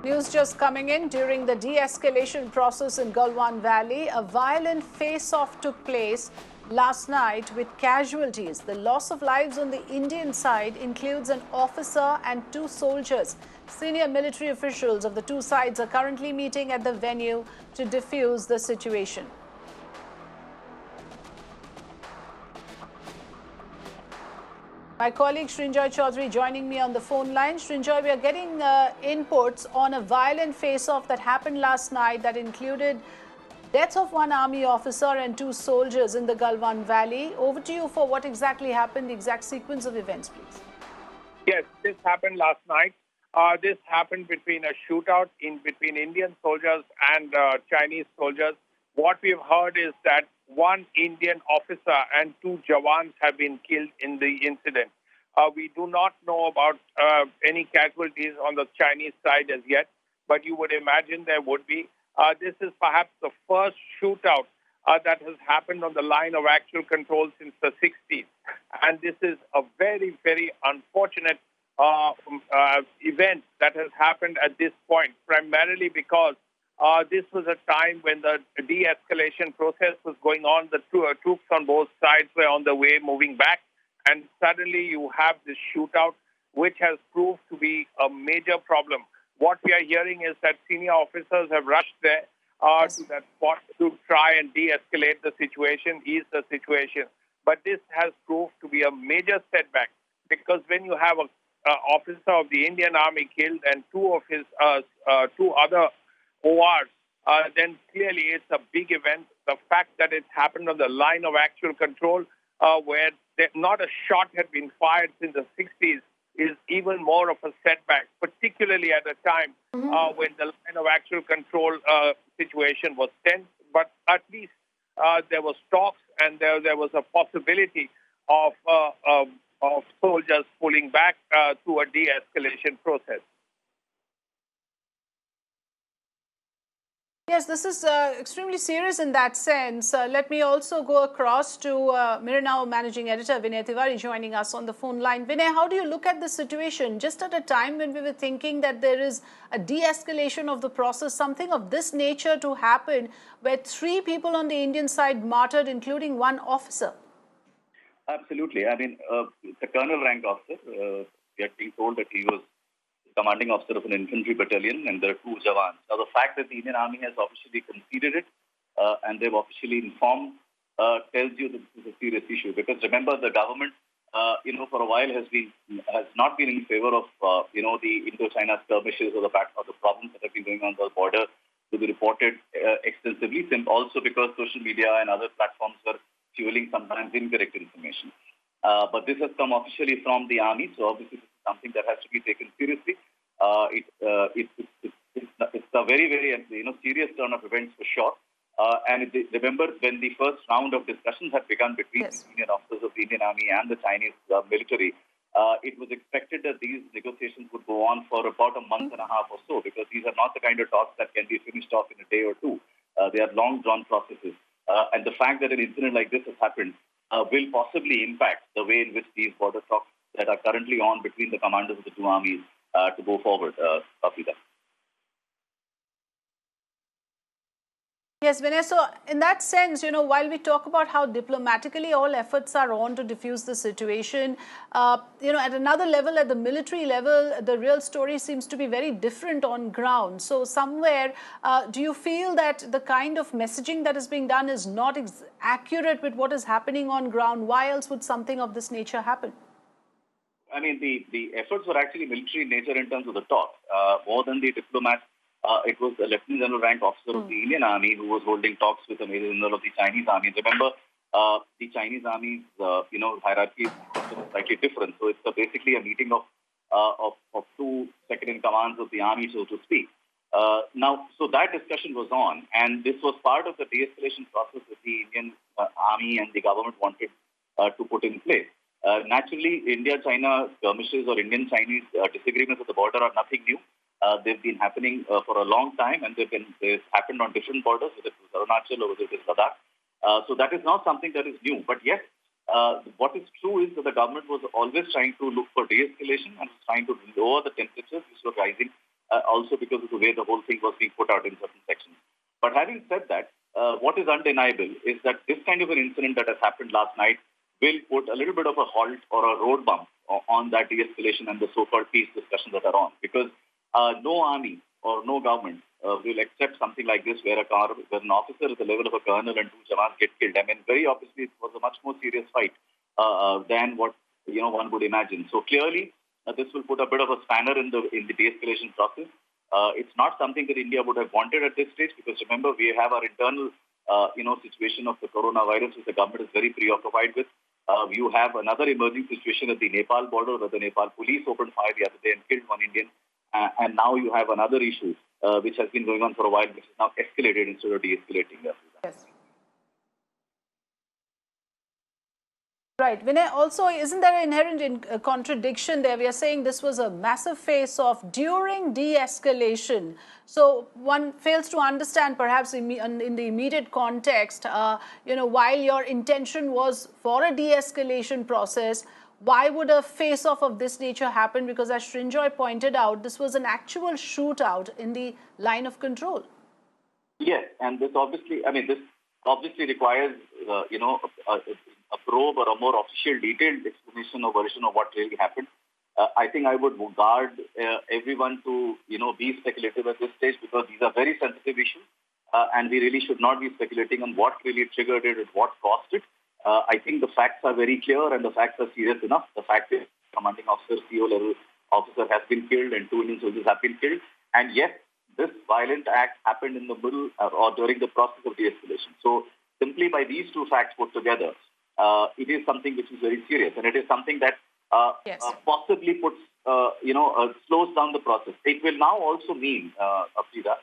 News just coming in during the de-escalation process in Galwan Valley. A violent face-off took place last night with casualties. The loss of lives on the Indian side includes an officer and two soldiers. Senior military officials of the two sides are currently meeting at the venue to defuse the situation. My colleague Srinjoy Chaudhary joining me on the phone line. Srinjoy, we are getting inputs on a violent face-off that happened last night that included deaths of one army officer and two soldiers in the Galwan Valley. Over to you for what exactly happened, the exact sequence of events, please. Yes, this happened last night. This happened between a shootout between Indian soldiers and Chinese soldiers. What we've heard is that one Indian officer and two Jawans have been killed in the incident. We do not know about any casualties on the Chinese side as yet, but you would imagine there would be. This is perhaps the first shootout that has happened on the line of actual control since the 60s. And this is a very, very unfortunate event that has happened at this point, primarily because this was a time when the de-escalation process was going on. The troops on both sides were on the way moving back. And suddenly you have this shootout, which has proved to be a major problem. What we are hearing is that senior officers have rushed there to that spot to try and de-escalate the situation, ease the situation. But this has proved to be a major setback, because when you have an officer of the Indian Army killed and two of his two other ORs, then clearly it's a big event. The fact that it happened on the line of actual control, where not a shot had been fired since the 60s, is even more of a setback, particularly at a time when the line of actual control situation was tense. But at least there was talks, and there was a possibility of soldiers pulling back to a de-escalation process. Yes, this is extremely serious in that sense. Let me also go across to Mirror Now Managing Editor Vinay Tiwari joining us on the phone line. Vinay, how do you look at the situation just at a time when we were thinking that there is a de-escalation of the process, something of this nature to happen, where three people on the Indian side martyred, including one officer? Absolutely. I mean, the colonel rank officer, we are being told that he was commanding officer of an infantry battalion, and there are two Jawans. Now, the fact that the Indian Army has officially conceded it and they've officially informed tells you that this is a serious issue. Because remember, the government, for a while has not been in favor of, the Indo-China skirmishes or the problems that have been going on the border to be reported extensively, also because social media and other platforms were fueling sometimes incorrect information. But this has come officially from the army, so obviously this is something that has to be taken seriously. It's a very, very serious turn of events for sure. And remember, when the first round of discussions had begun between the senior officers of the Indian Army and the Chinese military, it was expected that these negotiations would go on for about a month and a half or so, because these are not the kind of talks that can be finished off in a day or two. They are long-drawn processes. And the fact that an incident like this has happened will possibly impact the way in which these border talks that are currently on between the commanders of the two armies to go forward, Afida. Yes, Vinay. So in that sense, while we talk about how diplomatically all efforts are on to diffuse the situation, at another level, at the military level, the real story seems to be very different on ground. So somewhere, do you feel that the kind of messaging that is being done is not accurate with what is happening on ground? Why else would something of this nature happen? I mean, the efforts were actually military in nature in terms of the talk, more than the diplomats. It was the Lieutenant General rank officer of the Indian Army who was holding talks with the Major General of the Chinese Army. Remember, the Chinese Army's, hierarchy is slightly different. So it's basically a meeting of two second-in-commands of the Army, so to speak. So that discussion was on, and this was part of the de-escalation process that the Indian Army and the government wanted to put in place. Naturally, India-China skirmishes or Indian-Chinese disagreements at the border are nothing new. They've been happening for a long time, and they've happened on different borders, whether it was Arunachal or whether it is Ladakh. So that is not something that is new. But yes, what is true is that the government was always trying to look for de-escalation and was trying to lower the temperatures which were rising also because of the way the whole thing was being put out in certain sections. But having said that, what is undeniable is that this kind of an incident that has happened last night will put a little bit of a halt or a road bump on that de-escalation and the so-called peace discussions that are on. Because no army or no government will accept something like this where an officer at the level of a colonel and two jawans get killed. I mean, very obviously it was a much more serious fight than what one would imagine. So clearly, this will put a bit of a spanner in the de-escalation process. It's not something that India would have wanted at this stage, because remember, we have our internal situation of the coronavirus, which the government is very preoccupied with. You have another emerging situation at the Nepal border, where the Nepal police opened fire the other day and killed one Indian. And now you have another issue which has been going on for a while, which is now escalated instead of de-escalating. Yes. Right. Vinay, also, isn't there an inherent contradiction there? We are saying this was a massive face-off during de-escalation. So one fails to understand, perhaps in the immediate context, while your intention was for a de-escalation process, why would a face-off of this nature happen? Because as Srinjoy pointed out, this was an actual shootout in the line of control. Yes, and this obviously requires, a probe or a more official, detailed explanation or version of what really happened. I think I would guard everyone to, be speculative at this stage, because these are very sensitive issues, and we really should not be speculating on what really triggered it and what caused it. I think the facts are very clear and the facts are serious enough. The fact is, commanding officer, CO level officer has been killed and 2 Indian soldiers have been killed. And yes, this violent act happened in the middle or during the process of de-escalation. So simply by these two facts put together, it is something which is very serious, and it is something that possibly puts, slows down the process. It will now also mean, Afrida,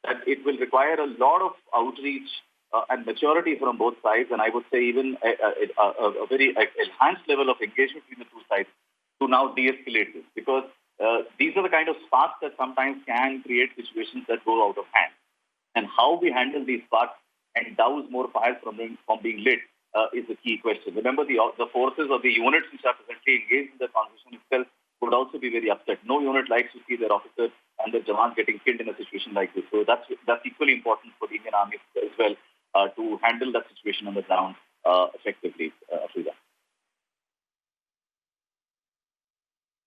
that it will require a lot of outreach and maturity from both sides, and I would say even a very enhanced level of engagement between the two sides to now de-escalate this, because these are the kind of sparks that sometimes can create situations that go out of hand. And how we handle these sparks and douse more fires from being lit is the key question. Remember, the forces or the units which are presently engaged in the conversation itself would also be very upset. No unit likes to see their officers and their jawans getting killed in a situation like this. So that's equally important for the Indian Army as well to handle that situation on the ground effectively, Afrida.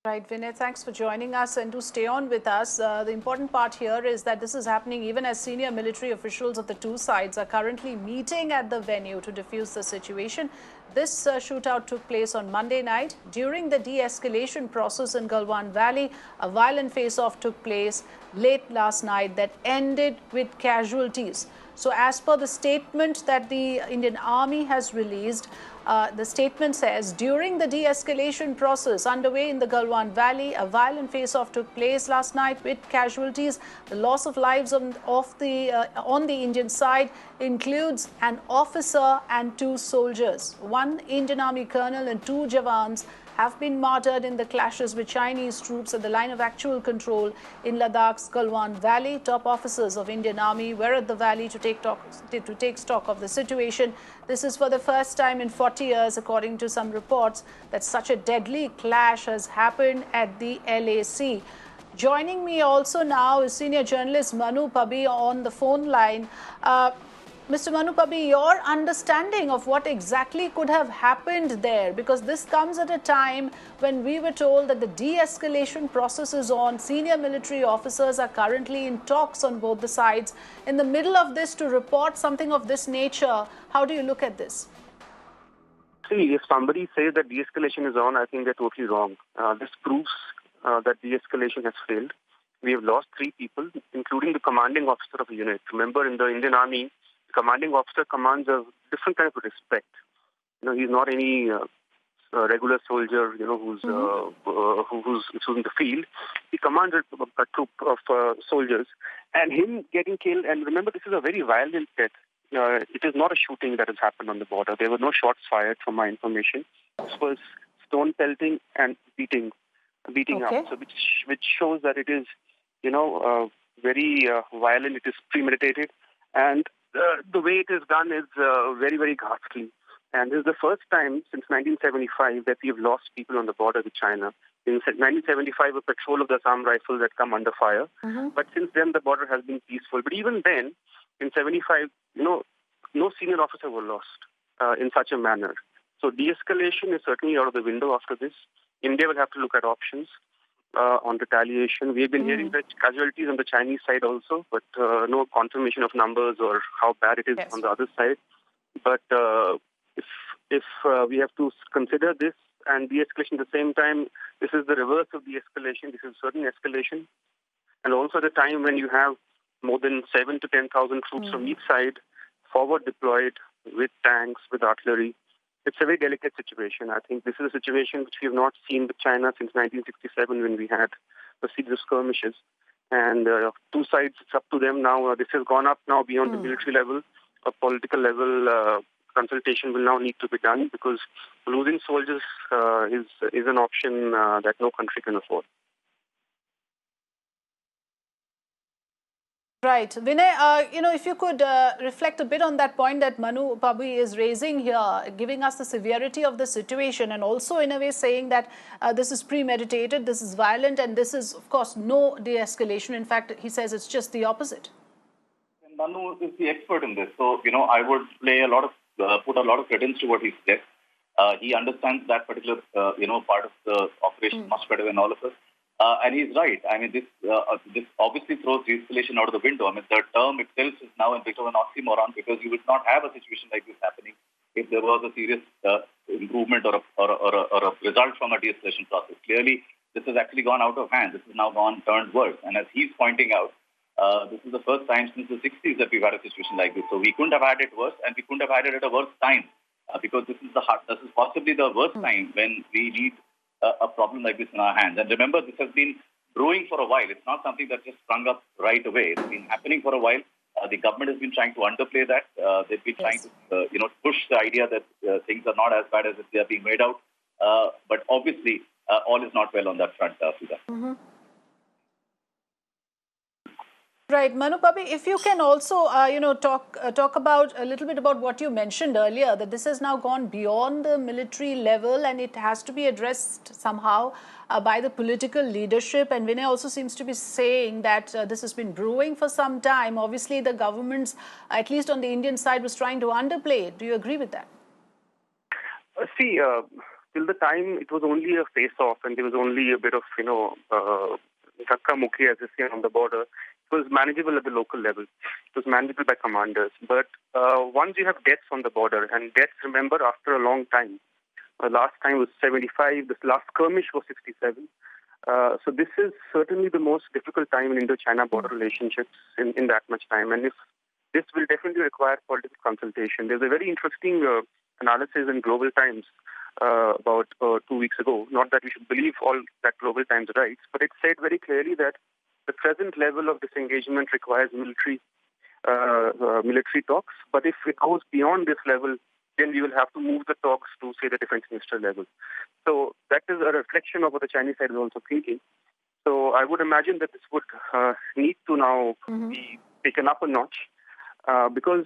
Right, Vinay, thanks for joining us, and to stay on with us. The important part here is that this is happening even as senior military officials of the two sides are currently meeting at the venue to defuse the situation. This shootout took place on Monday night. During the de-escalation process in Galwan Valley, a violent face-off took place late last night that ended with casualties. So as per the statement that the Indian Army has released, the statement says, during the de-escalation process underway in the Galwan Valley, a violent face-off took place last night with casualties. The loss of lives on the Indian side includes an officer and 2 soldiers. 1 Indian Army colonel and 2 jawans have been martyred in the clashes with Chinese troops at the line of actual control in Ladakh's Galwan Valley. Top officers of Indian Army were at the valley to take stock of the situation. This is for the first time in 40 years, according to some reports, that such a deadly clash has happened at the LAC. Joining me also now is senior journalist Manu Pabi on the phone line. Mr. Manu Pabi, your understanding of what exactly could have happened there, because this comes at a time when we were told that the de-escalation process is on. Senior military officers are currently in talks on both the sides. In the middle of this, to report something of this nature, how do you look at this? See, if somebody says that de-escalation is on, I think they're totally wrong. This proves that de-escalation has failed. We have lost 3 people, including the commanding officer of a unit. Remember, in the Indian Army, commanding officer commands a different kind of respect. He's not any regular soldier, who's in the field. He commands a troop of soldiers, and him getting killed. And remember, this is a very violent death. It is not a shooting that has happened on the border. There were no shots fired, from my information. This was stone pelting and beating Okay. up. So which shows that it is, very violent. It is premeditated, and the way it is done is very, very ghastly. And this is the first time since 1975 that we have lost people on the border with China. In 1975, a patrol of the Assam Rifles had come under fire. But since then, the border has been peaceful. But even then, in 75, no senior officer were lost in such a manner. So de-escalation is certainly out of the window after this. India will have to look at options on retaliation. We've been hearing that casualties on the Chinese side also, but no confirmation of numbers or how bad it is on the other side. But if we have to consider this and de-escalation at the same time, this is the reverse of de-escalation. This is certain escalation. And also at a time when you have more than 7,000 to 10,000 troops from each side, forward deployed with tanks, with artillery. It's a very delicate situation. I think this is a situation which we have not seen with China since 1967 when we had a series of skirmishes. And two sides, it's up to them now. This has gone up now beyond the military level. A political level consultation will now need to be done because losing soldiers is an option that no country can afford. Right. Vinay, if you could reflect a bit on that point that Manu Pabi is raising here, giving us the severity of the situation and also in a way saying that this is premeditated, this is violent, and this is, of course, no de-escalation. In fact, he says it's just the opposite. Manu is the expert in this. So, I would put a lot of credence to what he said. He understands that particular, part of the operation much better than all of us. And he's right. I mean, this obviously throws de-escalation out of the window. I mean, the term itself is now a bit of an oxymoron because you would not have a situation like this happening if there was a serious improvement or a result from a de-escalation process. Clearly, this has actually gone out of hand. This has now turned worse. And as he's pointing out, this is the first time since the 60s that we've had a situation like this. So we couldn't have had it worse, and we couldn't have had it at a worse time because this is possibly the worst time when we need a problem like this in our hands. And remember, this has been brewing for a while. It's not something that just sprung up right away. It's been happening for a while. The government has been trying to underplay that. They've been trying to, push the idea that things are not as bad as they are being made out. But obviously, all is not well on that front, Sudha. Right, Manu Pabi, if you can also, talk about a little bit about what you mentioned earlier, that this has now gone beyond the military level and it has to be addressed somehow by the political leadership. And Vinay also seems to be saying that this has been brewing for some time. Obviously, the governments, at least on the Indian side, was trying to underplay it. Do you agree with that? Till the time it was only a face-off and there was only a bit of, dhakka-mukhi, as they say, on the border. It was manageable at the local level. It was manageable by commanders. But once you have deaths on the border, and deaths, remember, after a long time. Last time was 75. This last skirmish was 67. So this is certainly the most difficult time in Indo-China border relationships in that much time. And this will definitely require political consultation. There's a very interesting analysis in Global Times about 2 weeks ago. Not that we should believe all that Global Times writes, but it said very clearly that the present level of disengagement requires military talks. But if it goes beyond this level, then we will have to move the talks to, say, the defense minister level. So that is a reflection of what the Chinese side is also thinking. So I would imagine that this would need to now be taken up a notch because,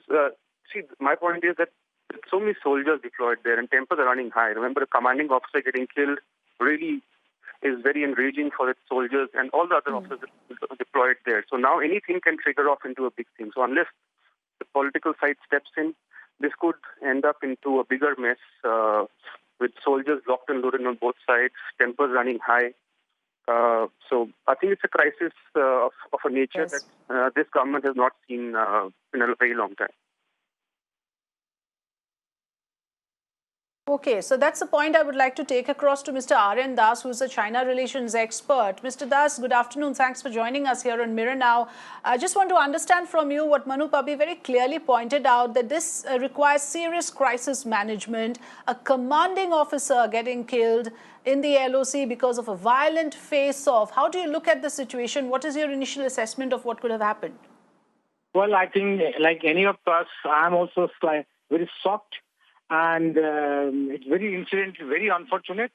my point is that with so many soldiers deployed there and tempers are running high. Remember, a commanding officer getting killed really is very enraging for its soldiers and all the other officers deployed there. So now anything can trigger off into a big thing. So unless the political side steps in, this could end up into a bigger mess with soldiers locked and loaded on both sides, tempers running high. So I think it's a crisis of a nature that this government has not seen in a very long time. Okay, so that's the point I would like to take across to Mr. R.N. Das, who is a China relations expert. Mr. Das, good afternoon. Thanks for joining us here on Mirror Now. I just want to understand from you what Manu Pabi very clearly pointed out, that this requires serious crisis management, a commanding officer getting killed in the LOC because of a violent face-off. How do you look at the situation? What is your initial assessment of what could have happened? Well, I think like any of us, I'm also very shocked. And it's very incidental, very unfortunate.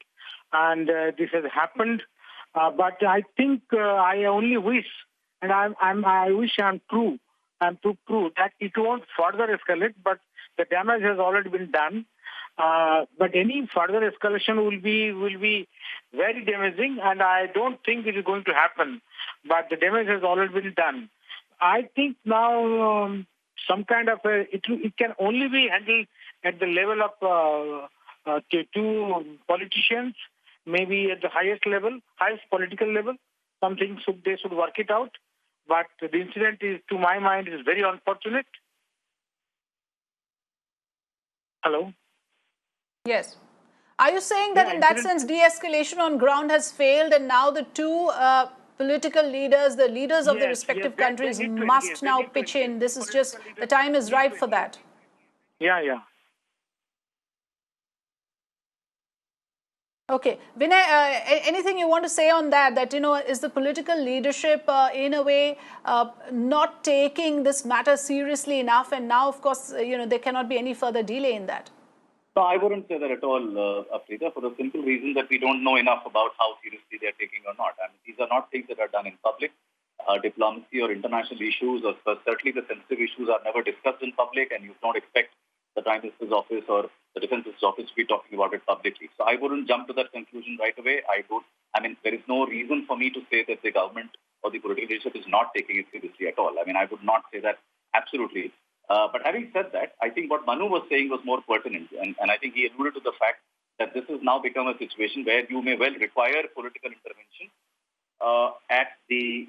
And this has happened. But I think I only wish, and I wish I'm to prove that it won't further escalate, but the damage has already been done. But any further escalation will be very damaging, and I don't think it is going to happen. But the damage has already been done. I think now some kind of it can only be handled at the level of two politicians, maybe at the highest level, highest political level. Something they should work it out. But the incident is, to my mind, is very unfortunate. Hello? Yes. Are you saying that in that sense, de-escalation on ground has failed and now the two political leaders, the leaders of the respective countries must now pitch in? This is just, the time is right for that. Yeah. Okay. Vinay, anything you want to say on that? That, is the political leadership in a way not taking this matter seriously enough? And now, of course, there cannot be any further delay in that. No, I wouldn't say that at all, Afrika, for the simple reason that we don't know enough about how seriously they're taking or not. I mean, these are not things that are done in public. Diplomacy or international issues, or certainly the sensitive issues, are never discussed in public, and you don't expect the Prime Minister's office or the Defence Minister's office to be talking about it publicly. So I wouldn't jump to that conclusion right away. There is no reason for me to say that the government or the political leadership is not taking it seriously at all. I mean, I would not say that absolutely. But having said that, I think what Manu was saying was more pertinent, and I think he alluded to the fact that this has now become a situation where you may well require political intervention at the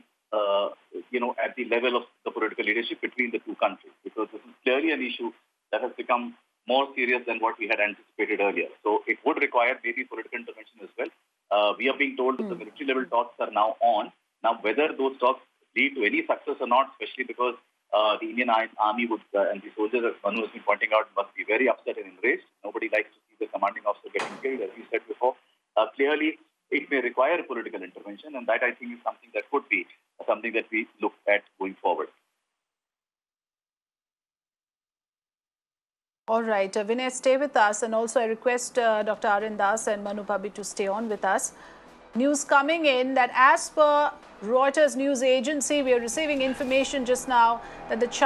level of the political leadership between the two countries, because this is clearly an issue that has become more serious than what we had anticipated earlier. So it would require maybe political intervention as well. We are being told that the military level talks are now on. Now, whether those talks lead to any success or not, especially because the Indian Army would, and the soldiers, as Manu has been pointing out, must be very upset and enraged. Nobody likes to see the commanding officer getting killed, as we said before. Clearly, it may require political intervention, and that, I think, is something that could be something that we look at going forward. All right, Vinay, stay with us, and also I request Dr. Arvind Das and Manu Bhabhi to stay on with us. News coming in that as per Reuters news agency, we are receiving information just now that the Chinese